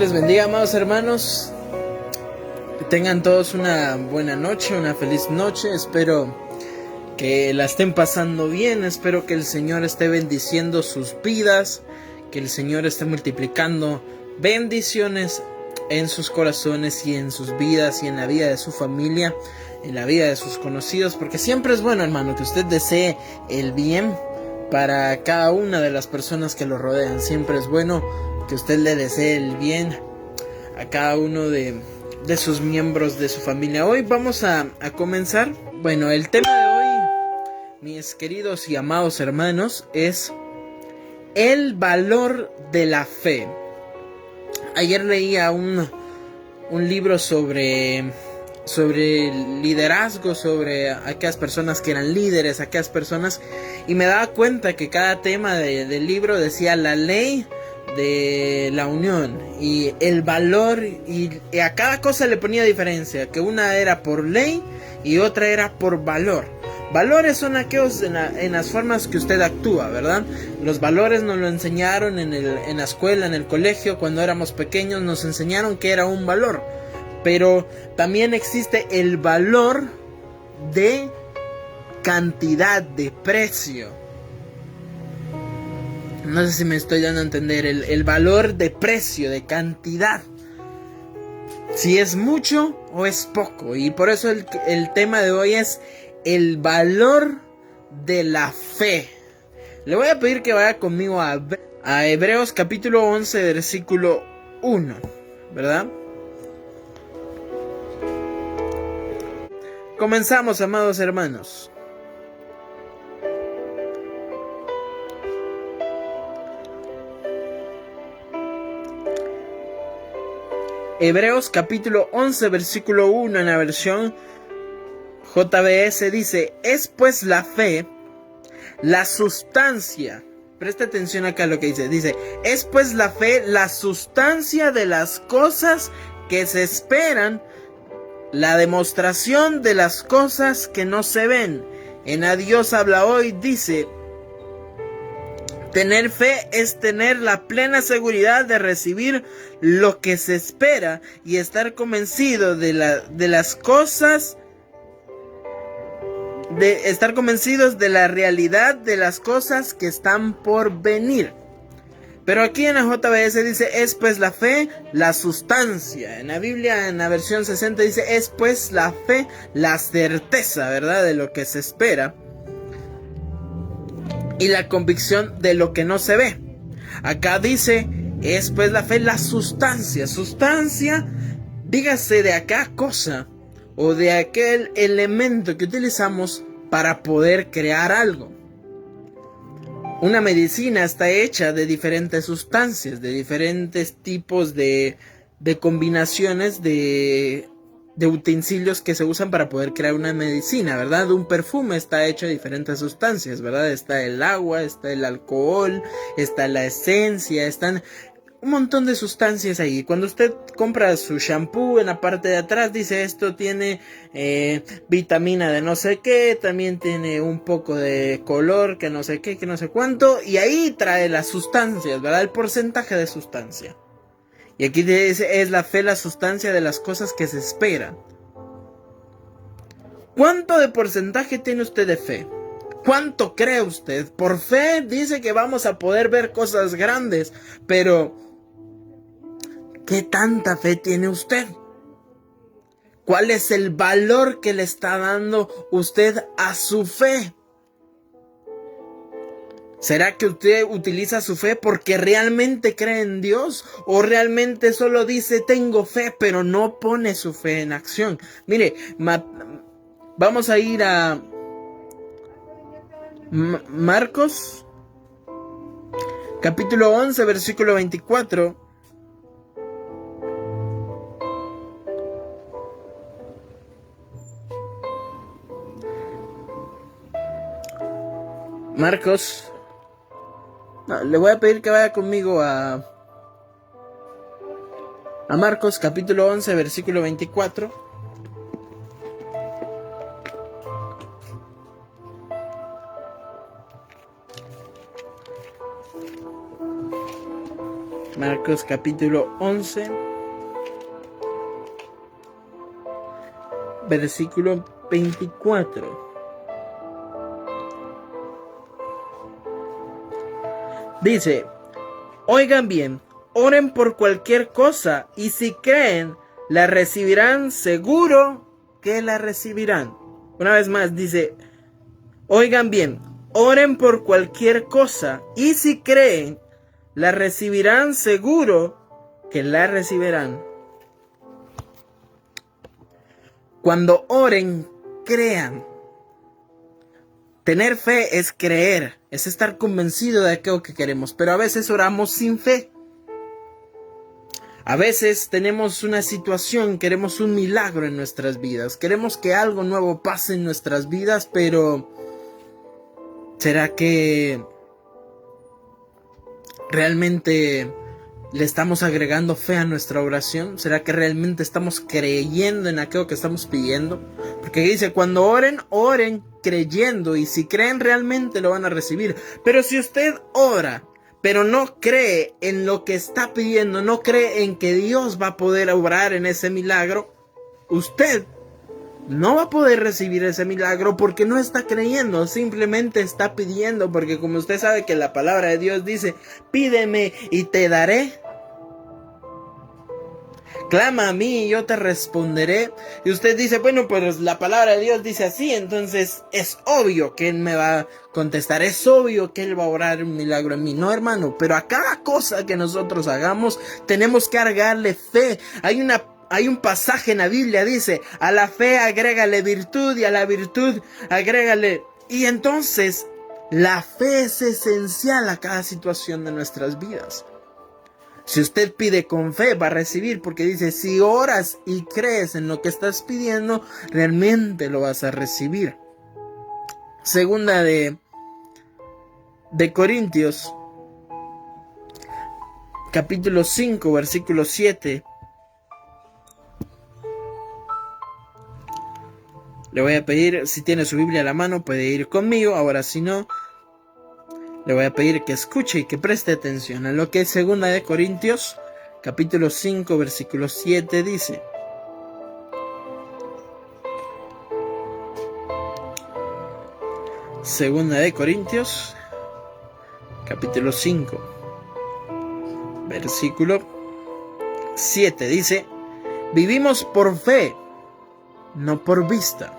les bendiga, amados hermanos. Que tengan todos una buena noche, una feliz noche. Espero que la estén pasando bien. Espero que el Señor esté bendiciendo sus vidas. Que el Señor esté multiplicando bendiciones en sus corazones y en sus vidas y en la vida de su familia, en la vida de sus conocidos. Porque siempre es bueno, hermano, que usted desee el bien para cada una de las personas que lo rodean. Siempre es bueno que usted le desee el bien a cada uno de sus miembros de su familia. Hoy vamos a comenzar. Bueno, el tema de hoy, mis queridos y amados hermanos, es el valor de la fe. Ayer leía un libro sobre liderazgo, sobre aquellas personas que eran líderes, aquellas personas, y me daba cuenta que cada tema del libro decía la ley de la unión y el valor, y a cada cosa le ponía diferencia, que una era por ley y otra era por valor. Valores son aquellos en las formas que usted actúa, ¿verdad? Los valores nos lo enseñaron en la escuela, en el colegio, cuando éramos pequeños nos enseñaron que era un valor. Pero también existe el valor de cantidad, de precio. No sé si me estoy dando a entender. El valor de precio, de cantidad. Si es mucho o es poco. Y por eso el tema de hoy es el valor de la fe. Le voy a pedir que vaya conmigo a Hebreos capítulo 11, versículo 1. ¿Verdad? Comenzamos, amados hermanos. Hebreos capítulo 11 versículo 1 en la versión JBS dice: es pues la fe la sustancia. Presta atención acá a lo que dice, es pues la fe la sustancia de las cosas que se esperan, la demostración de las cosas que no se ven. En A Dios habla hoy dice: tener fe es tener la plena seguridad de recibir lo que se espera y estar convencido de las cosas, de estar convencidos de la realidad de las cosas que están por venir. Pero aquí en la JBS dice: es pues la fe la sustancia. En la Biblia, en la versión 60 dice: es pues la fe la certeza, ¿verdad?, de lo que se espera y la convicción de lo que no se ve. Acá dice: es pues la fe la sustancia. Sustancia, dígase de acá cosa o de aquel elemento que utilizamos para poder crear algo. Una medicina está hecha de diferentes sustancias, de diferentes tipos de combinaciones de utensilios que se usan para poder crear una medicina, ¿verdad? Un perfume está hecho de diferentes sustancias, ¿verdad? Está el agua, está el alcohol, está la esencia, están un montón de sustancias ahí. Cuando usted compra su shampoo, en la parte de atrás dice: esto tiene vitamina de no sé qué, también tiene un poco de color que no sé qué, que no sé cuánto, y ahí trae las sustancias, ¿verdad? El porcentaje de sustancia. Y aquí dice: es la fe la sustancia de las cosas que se esperan. ¿Cuánto de porcentaje tiene usted de fe? ¿Cuánto cree usted? Por fe dice que vamos a poder ver cosas grandes, pero ¿qué tanta fe tiene usted? ¿Cuál es el valor que le está dando usted a su fe? ¿Será que usted utiliza su fe porque realmente cree en Dios? ¿O realmente solo dice tengo fe, pero no pone su fe en acción? Mire, vamos a ir a Marcos capítulo 11 versículo 24. Marcos, le voy a pedir que vaya conmigo a Marcos capítulo 11 versículo 24. Marcos capítulo 11, versículo 24. Dice, oigan bien, oren por cualquier cosa y si creen, la recibirán, seguro que la recibirán. Una vez más dice, oigan bien, oren por cualquier cosa y si creen, la recibirán, seguro que la recibirán. Cuando oren, crean. Tener fe es creer, es estar convencido de aquello que queremos, pero a veces oramos sin fe. A veces tenemos una situación, queremos un milagro en nuestras vidas, queremos que algo nuevo pase en nuestras vidas, pero ¿será que realmente le estamos agregando fe a nuestra oración? ¿Será que realmente estamos creyendo en aquello que estamos pidiendo? Porque dice, cuando oren, oren creyendo, y si creen realmente lo van a recibir. Pero si usted ora, pero no cree en lo que está pidiendo, no cree en que Dios va a poder obrar en ese milagro, usted no va a poder recibir ese milagro porque no está creyendo, simplemente está pidiendo, porque como usted sabe que la palabra de Dios dice, pídeme y te daré. Clama a mí y yo te responderé. Y usted dice, bueno, pues la palabra de Dios dice así, entonces es obvio que Él me va a contestar, es obvio que Él va a orar un milagro en mí. No, hermano, pero a cada cosa que nosotros hagamos tenemos que agregarle fe. Hay un pasaje en la Biblia, dice, a la fe agrégale virtud y a la virtud agrégale. Y entonces la fe es esencial a cada situación de nuestras vidas. Si usted pide con fe, va a recibir, porque dice, si oras y crees en lo que estás pidiendo, realmente lo vas a recibir. Segunda de Corintios, capítulo 5, versículo 7. Le voy a pedir, si tiene su Biblia a la mano, puede ir conmigo. Ahora, si no, le voy a pedir que escuche y que preste atención a lo que es Segunda de Corintios, capítulo 5, versículo 7 dice. Segunda de Corintios, capítulo 5, versículo 7 dice, vivimos por fe, no por vista.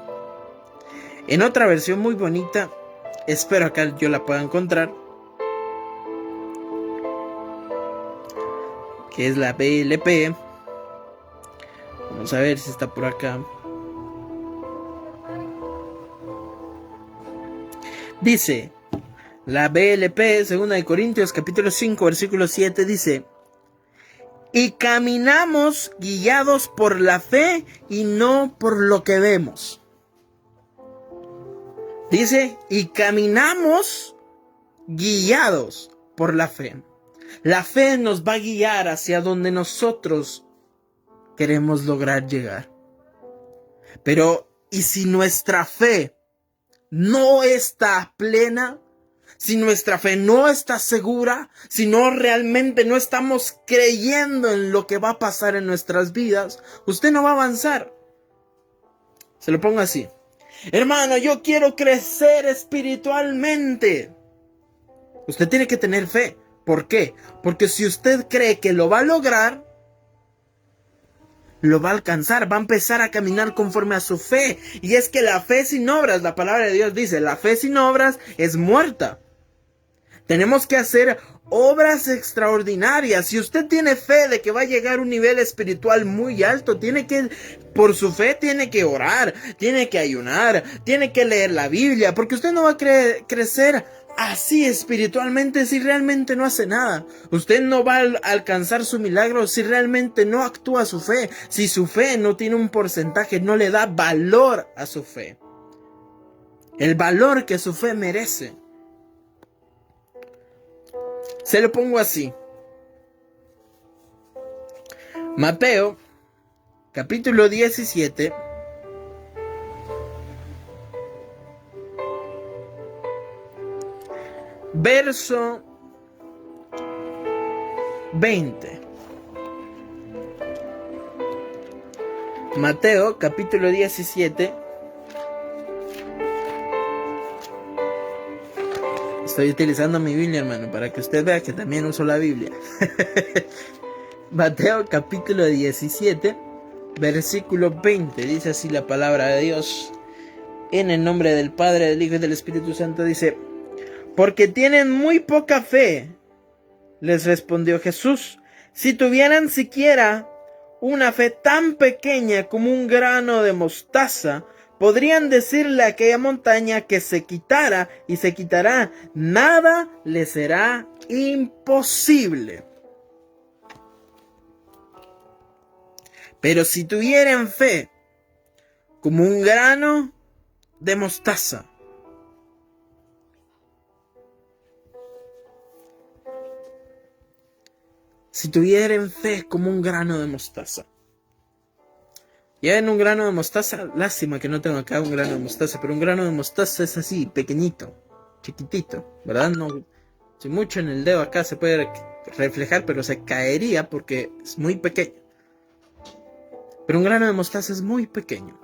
En otra versión muy bonita, espero acá yo la pueda encontrar, que es la BLP. Vamos a ver si está por acá. Dice, la BLP, 2 de Corintios, capítulo 5, versículo 7, dice, y caminamos guiados por la fe y no por lo que vemos. Dice, y caminamos guiados por la fe. La fe nos va a guiar hacia donde nosotros queremos lograr llegar. Pero, ¿y si nuestra fe no está plena? Si nuestra fe no está segura, si no realmente no estamos creyendo en lo que va a pasar en nuestras vidas, usted no va a avanzar. Se lo pongo así. Hermano, yo quiero crecer espiritualmente. Usted tiene que tener fe. ¿Por qué? Porque si usted cree que lo va a lograr, lo va a alcanzar, va a empezar a caminar conforme a su fe. Y es que la fe sin obras, la palabra de Dios dice, la fe sin obras es muerta. Tenemos que hacer obras extraordinarias. Si usted tiene fe de que va a llegar a un nivel espiritual muy alto, por su fe tiene que orar, tiene que ayunar, tiene que leer la Biblia, porque usted no va a crecer así espiritualmente si realmente no hace nada. Usted no va a alcanzar su milagro si realmente no actúa su fe, si su fe no tiene un porcentaje, no le da valor a su fe, el valor que su fe merece. Se lo pongo así. Mateo, capítulo 17, verso 20. Mateo capítulo 17. Estoy utilizando mi Biblia, hermano, para que usted vea que también uso la Biblia. Mateo capítulo 17, versículo 20. Dice así la palabra de Dios. En el nombre del Padre, del Hijo y del Espíritu Santo dice: porque tienen muy poca fe. Les respondió Jesús: si tuvieran siquiera una fe tan pequeña como un grano de mostaza, podrían decirle a aquella montaña que se quitara y se quitará. Nada les será imposible. Pero si tuvieran fe como un grano de mostaza, si tuvieran fe como un grano de mostaza. Ya en un grano de mostaza, lástima que no tengo acá un grano de mostaza, pero un grano de mostaza es así, pequeñito, chiquitito, ¿verdad? No, si mucho en el dedo acá se puede reflejar, pero se caería porque es muy pequeño. Pero un grano de mostaza es muy pequeño.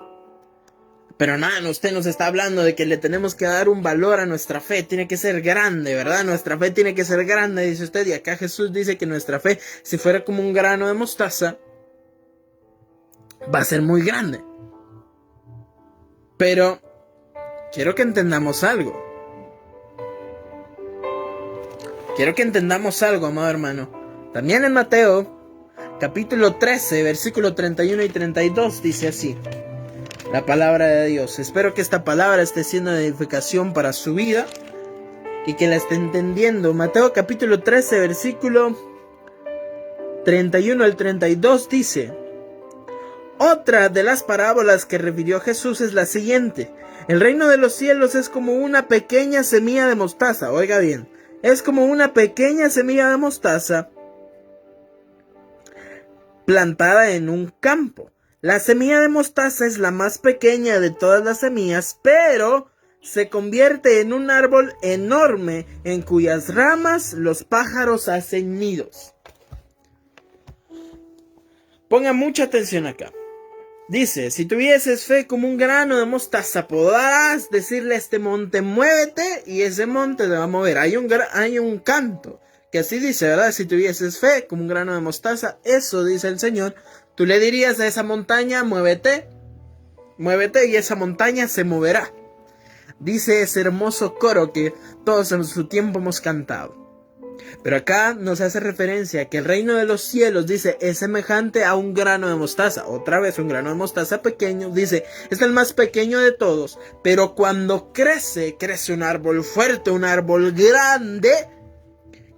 Pero hermano, usted nos está hablando de que le tenemos que dar un valor a nuestra fe. Tiene que ser grande, ¿verdad? Nuestra fe tiene que ser grande, dice usted. Y acá Jesús dice que nuestra fe, si fuera como un grano de mostaza, va a ser muy grande. Pero quiero que entendamos algo. Quiero que entendamos algo, amado hermano. También en Mateo, capítulo 13, versículo 31 y 32, dice así la palabra de Dios. Espero que esta palabra esté siendo de edificación para su vida y que la esté entendiendo. Mateo capítulo 13, versículo 31 al 32 dice: otra de las parábolas que refirió Jesús es la siguiente: el reino de los cielos es como una pequeña semilla de mostaza. Oiga bien, es como una pequeña semilla de mostaza plantada en un campo. La semilla de mostaza es la más pequeña de todas las semillas, pero se convierte en un árbol enorme en cuyas ramas los pájaros hacen nidos. Ponga mucha atención acá. Dice: si tuvieses fe como un grano de mostaza, podrás decirle a este monte: muévete, y ese monte te va a mover. Hay un canto que así dice, ¿verdad? Si tuvieses fe como un grano de mostaza, eso dice el Señor. Tú le dirías a esa montaña: muévete, muévete, y esa montaña se moverá. Dice ese hermoso coro que todos en su tiempo hemos cantado. Pero acá nos hace referencia a que el reino de los cielos, dice, es semejante a un grano de mostaza. Otra vez, un grano de mostaza pequeño. Dice, es el más pequeño de todos. Pero cuando crece, crece un árbol fuerte, un árbol grande,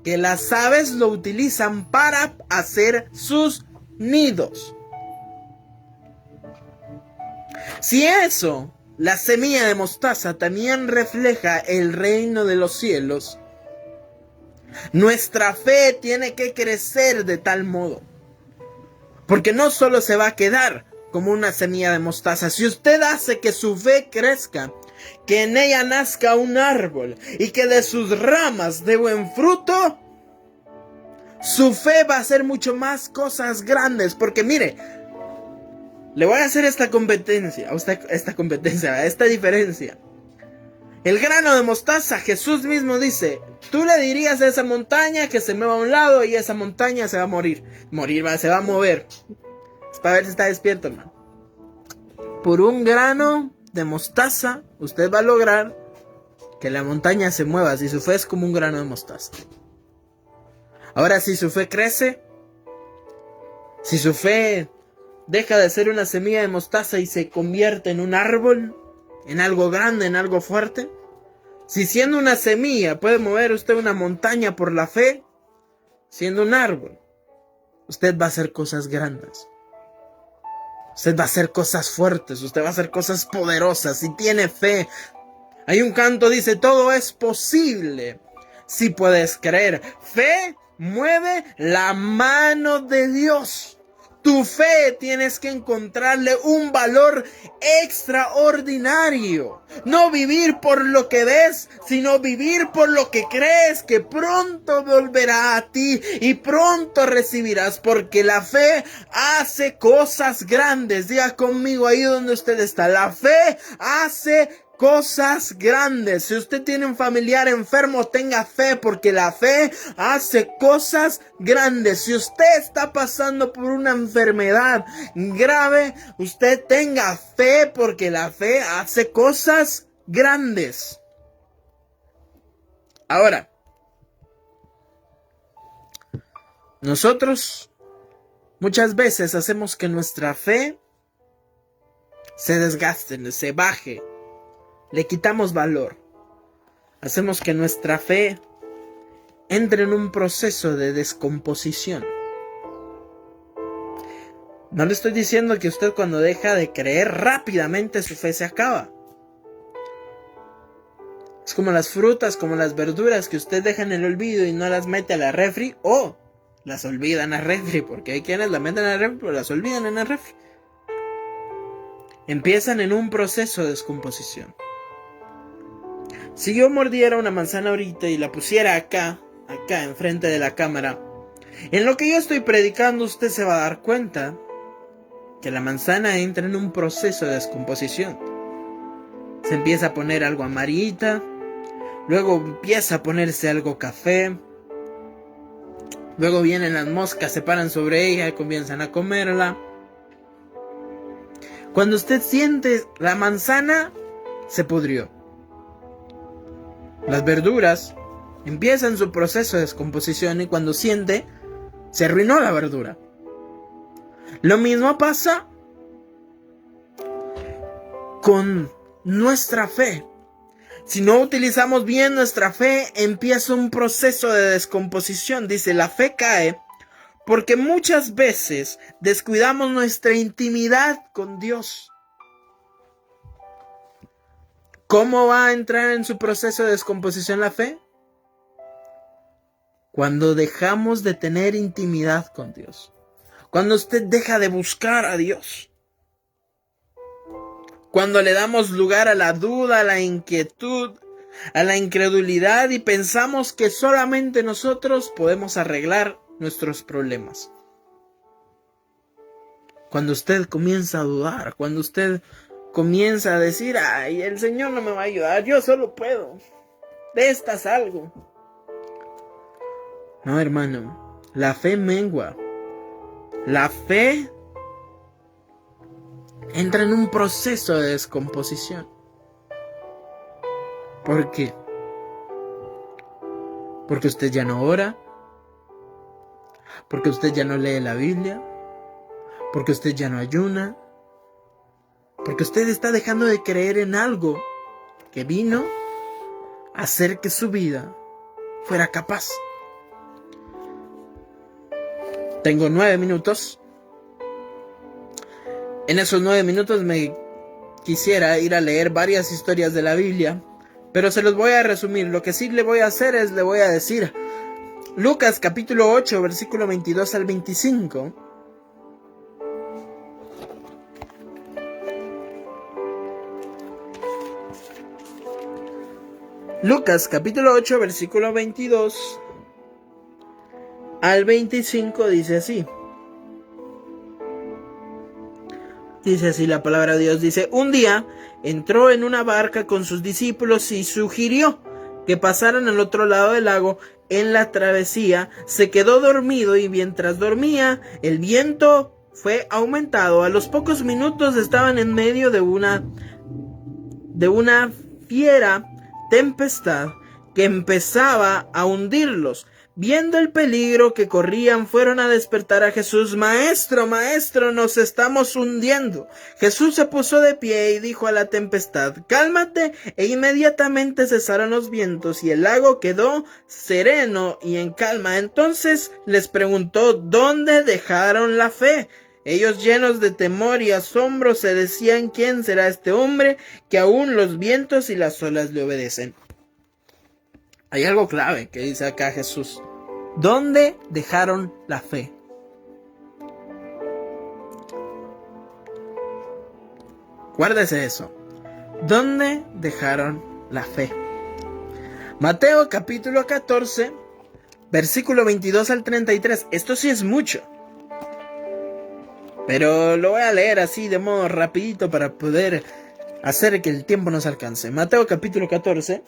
que las aves lo utilizan para hacer sus nidos. Si eso, la semilla de mostaza, también refleja el reino de los cielos, nuestra fe tiene que crecer de tal modo, porque no solo se va a quedar como una semilla de mostaza. Si usted hace que su fe crezca, que en ella nazca un árbol y que de sus ramas dé buen fruto, su fe va a hacer mucho más cosas grandes. Porque mire, le voy a hacer esta diferencia. El grano de mostaza, Jesús mismo dice, tú le dirías a esa montaña que se mueva a un lado y esa montaña se va a morir. Se va a mover. Es para ver si está despierto, hermano. Por un grano de mostaza, usted va a lograr que la montaña se mueva si su fe es como un grano de mostaza. Ahora, si su fe crece, si su fe deja de ser una semilla de mostaza y se convierte en un árbol, en algo grande, en algo fuerte. Si siendo una semilla puede mover usted una montaña por la fe, siendo un árbol, usted va a hacer cosas grandes. Usted va a hacer cosas fuertes, usted va a hacer cosas poderosas. Si tiene fe. Hay un canto, dice, todo es posible si puedes creer. Fe mueve la mano de Dios. Tu fe tienes que encontrarle un valor extraordinario. No vivir por lo que ves, sino vivir por lo que crees que pronto volverá a ti y pronto recibirás, porque la fe hace cosas grandes. Diga conmigo ahí donde usted está. La fe hace cosas grandes. Si usted tiene un familiar enfermo, tenga fe, porque la fe hace cosas grandes. Si usted está pasando por una enfermedad grave, usted tenga fe, porque la fe hace cosas grandes. Ahora, nosotros muchas veces hacemos que nuestra fe se desgaste, se baje. Le quitamos valor. Hacemos que nuestra fe entre en un proceso de descomposición. No le estoy diciendo que usted cuando deja de creer rápidamente su fe se acaba. Es como las frutas, como las verduras que usted deja en el olvido y no las mete a la refri, o las olvidan a refri, porque hay quienes las meten a la refri pero las olvidan en la refri. Empiezan en un proceso de descomposición. Si yo mordiera una manzana ahorita y la pusiera acá enfrente de la cámara, en lo que yo estoy predicando usted se va a dar cuenta que la manzana entra en un proceso de descomposición. Se empieza a poner algo amarillita, luego empieza a ponerse algo café, luego vienen las moscas, se paran sobre ella y comienzan a comerla. Cuando usted siente, la manzana se pudrió. Las verduras empiezan su proceso de descomposición y cuando siente, se arruinó la verdura. Lo mismo pasa con nuestra fe. Si no utilizamos bien nuestra fe, empieza un proceso de descomposición. Dice, la fe cae porque muchas veces descuidamos nuestra intimidad con Dios. ¿Cómo va a entrar en su proceso de descomposición la fe? Cuando dejamos de tener intimidad con Dios. Cuando usted deja de buscar a Dios. Cuando le damos lugar a la duda, a la inquietud, a la incredulidad y pensamos que solamente nosotros podemos arreglar nuestros problemas. Cuando usted comienza a dudar, cuando usted comienza a decir, ay, el Señor no me va a ayudar, yo solo puedo, de estas algo. No, hermano, la fe mengua. La fe entra en un proceso de descomposición. ¿Por qué? Porque usted ya no ora, porque usted ya no lee la Biblia, porque usted ya no ayuna, porque usted está dejando de creer en algo que vino a hacer que su vida fuera capaz. Tengo 9 minutos. En esos 9 minutos me quisiera ir a leer varias historias de la Biblia, pero se los voy a resumir. Lo que sí le voy a hacer es, le voy a decir Lucas capítulo 8, versículo 22 al 25. Lucas capítulo 8, versículo 22 al 25 dice así. Dice así la palabra de Dios. Dice, un día entró en una barca con sus discípulos y sugirió que pasaran al otro lado del lago. En la travesía se quedó dormido y mientras dormía el viento fue aumentado. A los pocos minutos estaban en medio de una fiera tempestad que empezaba a hundirlos. Viendo el peligro que corrían, fueron a despertar a Jesús. Maestro, maestro, nos estamos hundiendo. Jesús se puso de pie y dijo a la tempestad, cálmate, e inmediatamente cesaron los vientos y el lago quedó sereno y en calma. Entonces les preguntó, ¿dónde dejaron la fe? Ellos, llenos de temor y asombro, se decían, ¿quién será este hombre que aún los vientos y las olas le obedecen? Hay algo clave que dice acá Jesús. ¿Dónde dejaron la fe? Guárdese eso. ¿Dónde dejaron la fe? Mateo capítulo 14, versículo 22 al 33. Esto sí es mucho, pero lo voy a leer así de modo rapidito para poder hacer que el tiempo nos alcance. Mateo capítulo 14,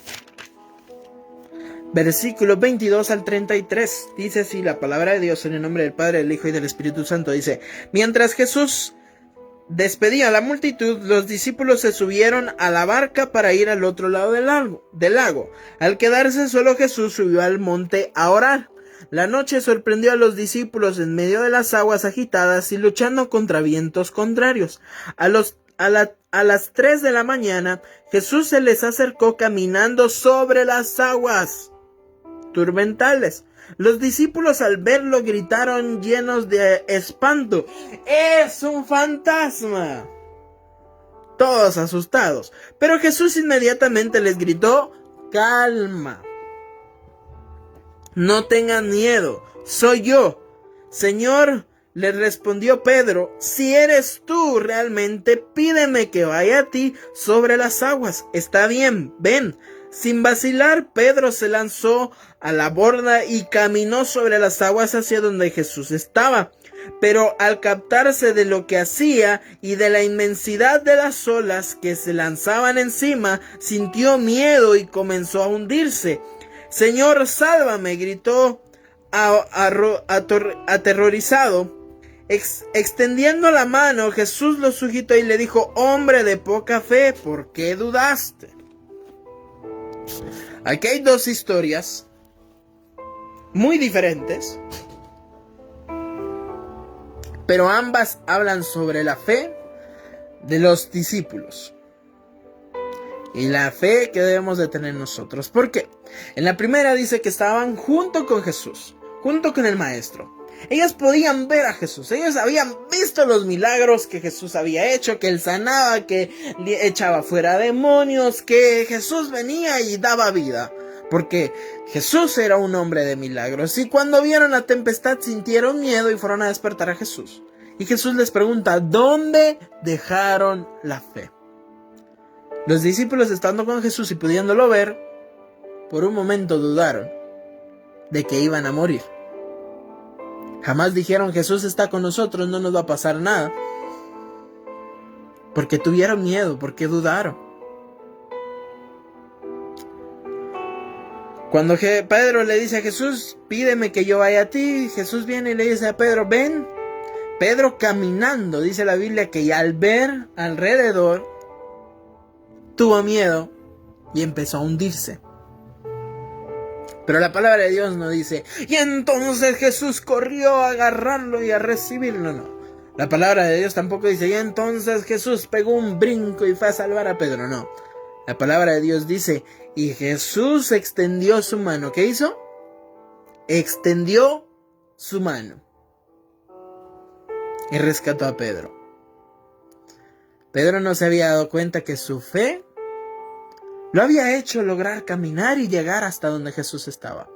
versículo 22 al 33. Dice así la palabra de Dios en el nombre del Padre, del Hijo y del Espíritu Santo. Dice: mientras Jesús despedía a la multitud, los discípulos se subieron a la barca para ir al otro lado del lago. Al quedarse solo, Jesús subió al monte a orar. La noche sorprendió a los discípulos en medio de las aguas agitadas y luchando contra vientos contrarios. A las 3 de la mañana, Jesús se les acercó caminando sobre las aguas turmentales. Los discípulos al verlo gritaron llenos de espanto: ¡Es un fantasma! Todos asustados. Pero Jesús inmediatamente les gritó: ¡calma! No tengan miedo, soy yo. Señor, le respondió Pedro, si eres tú realmente, pídeme que vaya a ti sobre las aguas. Está bien, ven. Sin vacilar, Pedro se lanzó a la borda y caminó sobre las aguas hacia donde Jesús estaba. Pero al captarse de lo que hacía y de la inmensidad de las olas que se lanzaban encima, sintió miedo y comenzó a hundirse. Señor, sálvame, gritó aterrorizado. Extendiendo la mano, Jesús lo sujetó y le dijo: hombre de poca fe, ¿por qué dudaste? Aquí hay dos historias muy diferentes, pero ambas hablan sobre la fe de los discípulos y la fe que debemos de tener nosotros. ¿Por qué? En la primera dice que estaban junto con Jesús, junto con el Maestro. Ellos podían ver a Jesús, ellos habían visto los milagros que Jesús había hecho, que él sanaba, que echaba fuera demonios, que Jesús venía y daba vida, porque Jesús era un hombre de milagros. Y cuando vieron la tempestad sintieron miedo y fueron a despertar a Jesús. Y Jesús les pregunta: ¿dónde dejaron la fe? Los discípulos, estando con Jesús y pudiéndolo ver, por un momento dudaron de que iban a morir. Jamás dijeron: Jesús está con nosotros, no nos va a pasar nada. Porque tuvieron miedo, porque dudaron. Cuando Pedro le dice a Jesús: pídeme que yo vaya a ti, Jesús viene y le dice a Pedro: ven. Pedro caminando, dice la Biblia que al ver alrededor tuvo miedo y empezó a hundirse. Pero la palabra de Dios no dice: y entonces Jesús corrió a agarrarlo y a recibirlo. No. La palabra de Dios tampoco dice: y entonces Jesús pegó un brinco y fue a salvar a Pedro. No. La palabra de Dios dice: y Jesús extendió su mano. ¿Qué hizo? Extendió su mano y rescató a Pedro. Pedro no se había dado cuenta que su fe lo había hecho lograr caminar y llegar hasta donde Jesús estaba.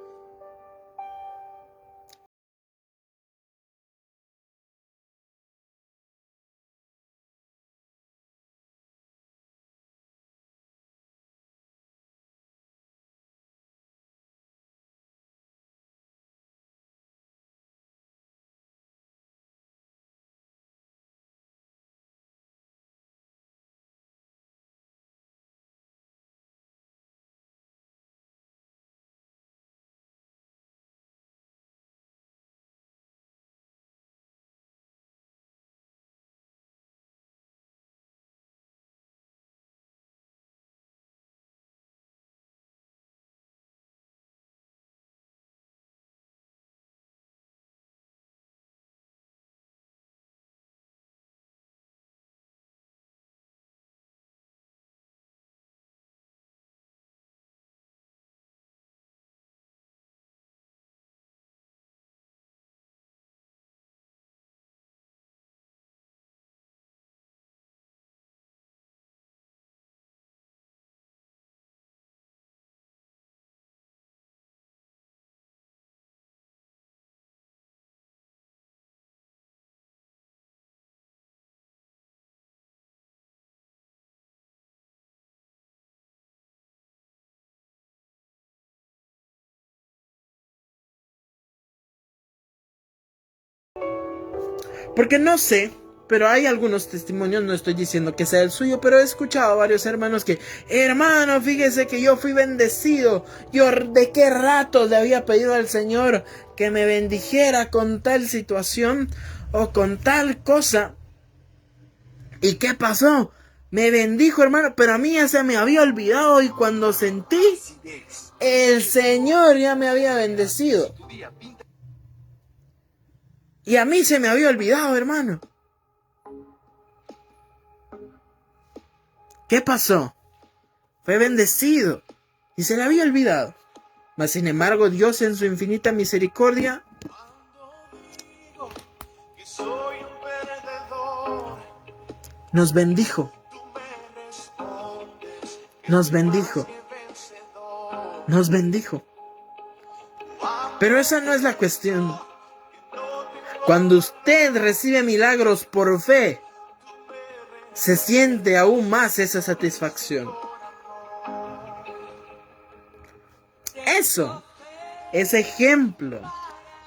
Porque no sé, pero hay algunos testimonios, no estoy diciendo que sea el suyo, pero he escuchado a varios hermanos que, hermano, fíjese que yo fui bendecido. Yo de qué rato le había pedido al Señor que me bendijera con tal situación o con tal cosa. ¿Y qué pasó? Me bendijo, hermano, pero a mí ya se me había olvidado y cuando sentí, el Señor ya me había bendecido. Y a mí se me había olvidado, hermano. ¿Qué pasó? Fue bendecido y se le había olvidado. Mas sin embargo, Dios en su infinita misericordia nos bendijo. Nos bendijo. Nos bendijo. Pero esa no es la cuestión. Cuando usted recibe milagros por fe, se siente aún más esa satisfacción. Eso es ejemplo.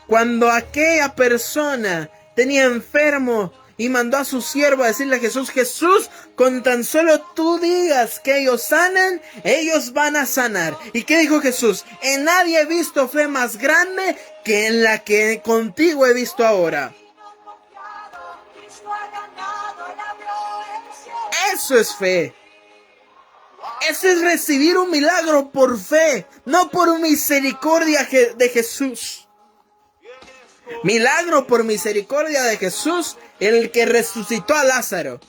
Cuando aquella persona tenía enfermo y mandó a su siervo a decirle a Jesús, Jesús, con tan solo tú digas que ellos sanen, ellos van a sanar. ¿Y qué dijo Jesús? En nadie he visto fe más grande que en la que contigo he visto ahora. Eso es fe. Eso es recibir un milagro por fe, no por misericordia de Jesús. Milagro por misericordia de Jesús, el que resucitó a Lázaro.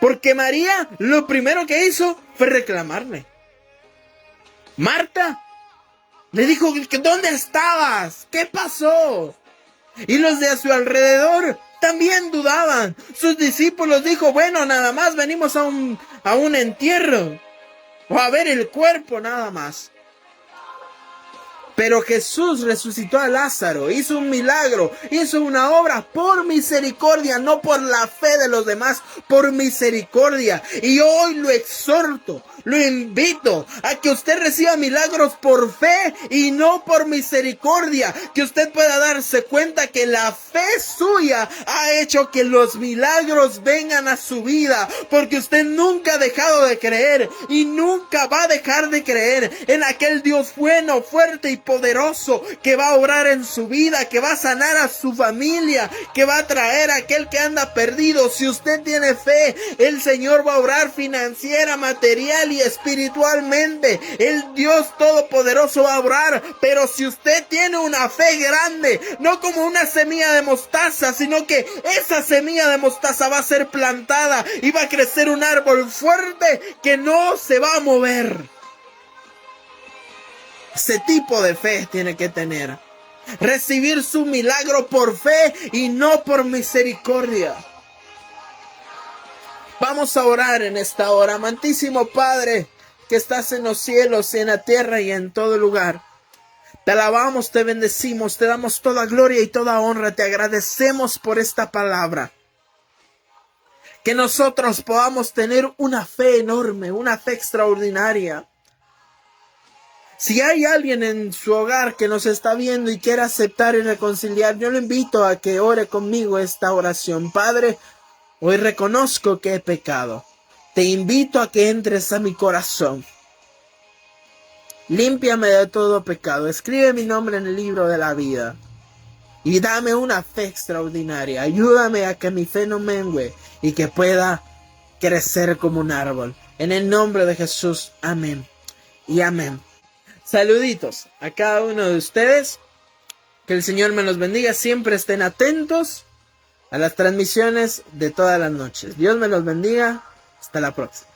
Porque María lo primero que hizo fue reclamarle. Marta le dijo, ¿dónde estabas? ¿Qué pasó? Y los de a su alrededor también dudaban. Sus discípulos dijo, bueno, nada más venimos a un entierro o a ver el cuerpo nada más. Pero Jesús resucitó a Lázaro, hizo un milagro, hizo una obra por misericordia, no por la fe de los demás, por misericordia. Y hoy lo exhorto, lo invito a que usted reciba milagros por fe y no por misericordia. Que usted pueda darse cuenta que la fe suya ha hecho que los milagros vengan a su vida. Porque usted nunca ha dejado de creer y nunca va a dejar de creer en aquel Dios bueno, fuerte y poderoso que va a obrar en su vida, que va a sanar a su familia, que va a traer a aquel que anda perdido. Si usted tiene fe, el Señor va a obrar financiera, material y espiritualmente. El Dios todopoderoso va a obrar. Pero si usted tiene una fe grande, no como una semilla de mostaza, sino que esa semilla de mostaza va a ser plantada y va a crecer un árbol fuerte que no se va a mover. Ese tipo de fe tiene que tener. Recibir su milagro por fe y no por misericordia. Vamos a orar en esta hora. Amantísimo Padre, que estás en los cielos y en la tierra y en todo lugar. Te alabamos, te bendecimos, te damos toda gloria y toda honra. Te agradecemos por esta palabra. Que nosotros podamos tener una fe enorme, una fe extraordinaria. Si hay alguien en su hogar que nos está viendo y quiere aceptar y reconciliar, yo lo invito a que ore conmigo esta oración. Padre, hoy reconozco que he pecado. Te invito a que entres a mi corazón. Límpiame de todo pecado. Escribe mi nombre en el libro de la vida. Y dame una fe extraordinaria. Ayúdame a que mi fe no mengue y que pueda crecer como un árbol. En el nombre de Jesús. Amén y amén. Saluditos a cada uno de ustedes. Que el Señor me los bendiga. Siempre estén atentos a las transmisiones de todas las noches. Dios me los bendiga. Hasta la próxima.